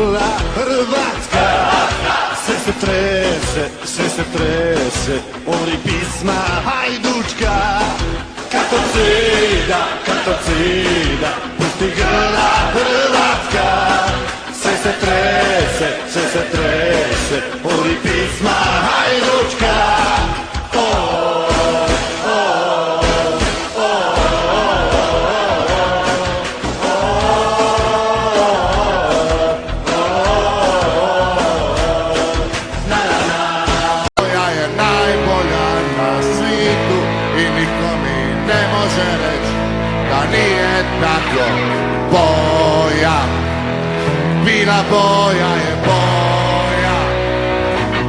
grla Hrvatska. Sve se trese, ori pisma hajdučka. Katocida, pusti grla Hrvatska. Sve se trese, ori pisma hajdučka. Tako boja, bila boja je boja,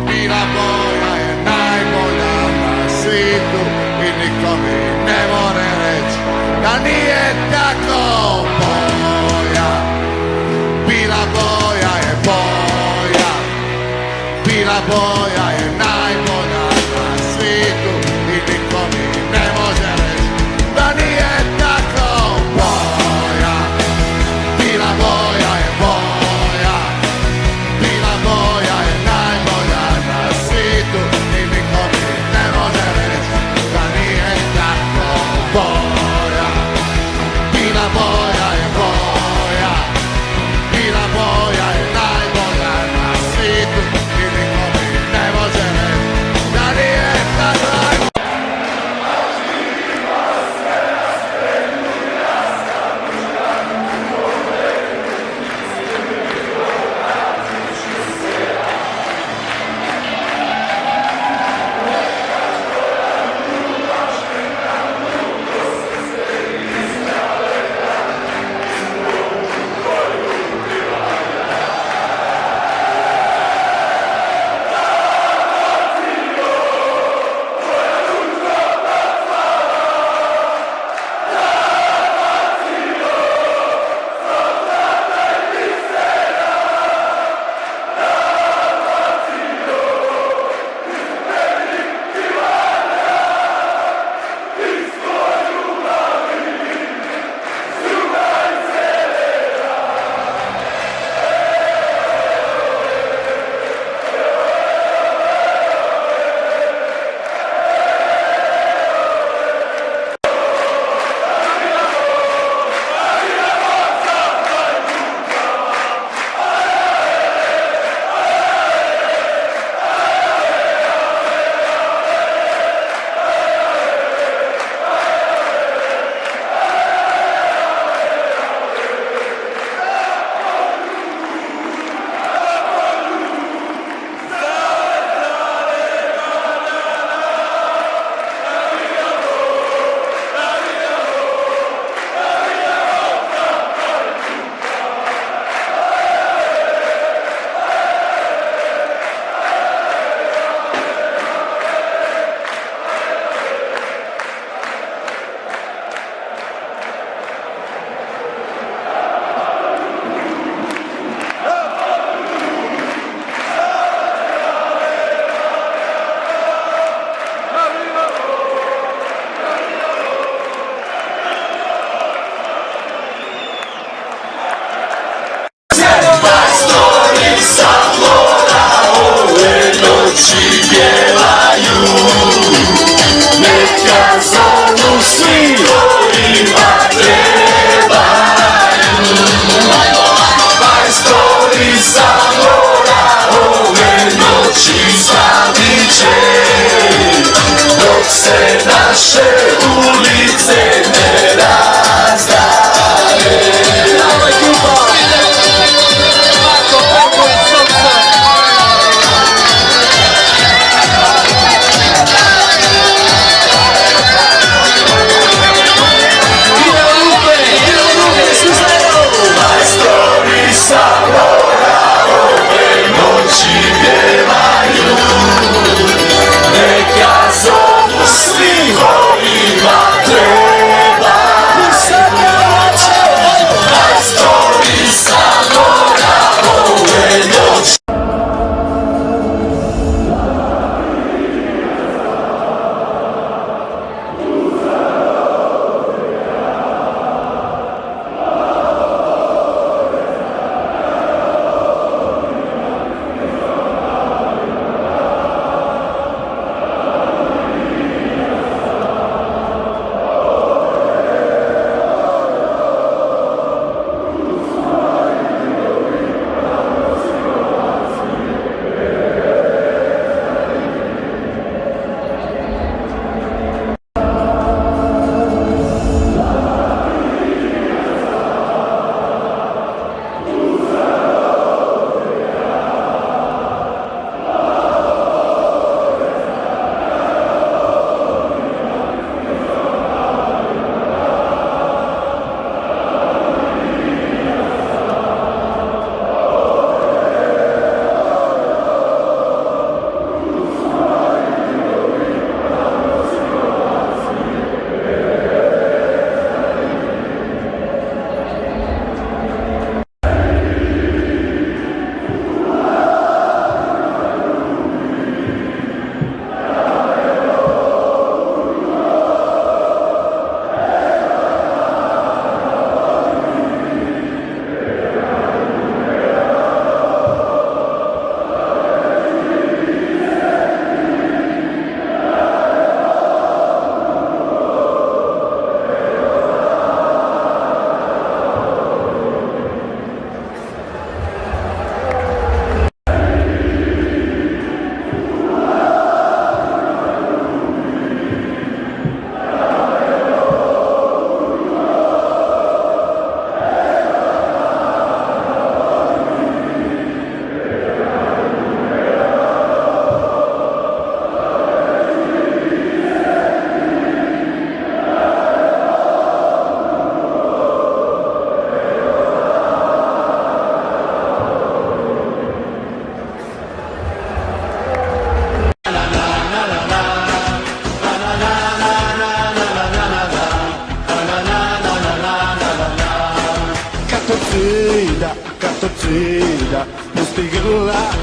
bila boja je najbolja na svijetu i niko mi ne more reći da nije tako. Boja, bila boja je boja, bila boja je najbolja na svijetu i niko mi ne može reći da nije tako. Boja je najbolja na svijetu i niko mi ne može reći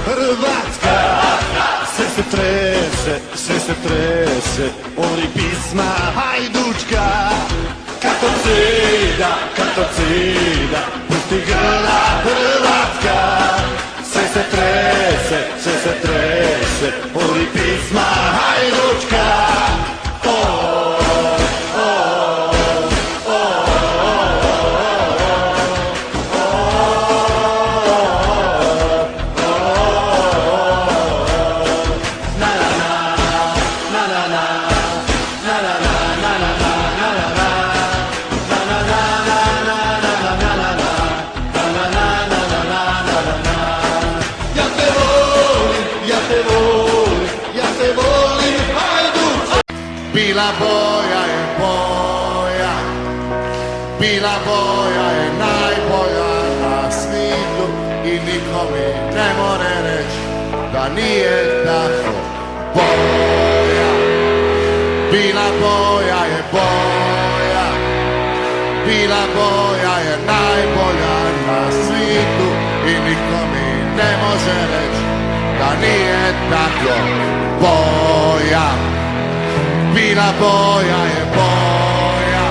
Hrvatska. Sve se trese, oni pisma hajdučka. Katocida, pusti grla Hrvatska. Sve se trese, oni pisma hajdučka. Bila boja je boja, bila boja je najbolja na svijetu i niko mi ne more reći da nije tako. Boja, bila boja je boja, bila boja je najbolja na svijetu i niko mi ne može reći da nije tako. Boja, bila boja je boja,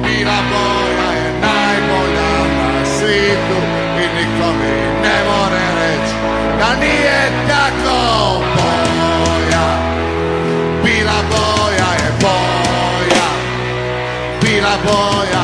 bila boja je najbolja na svijetu i niko mi ne more reći da nije tako. Boja, bila boja je boja, bila boja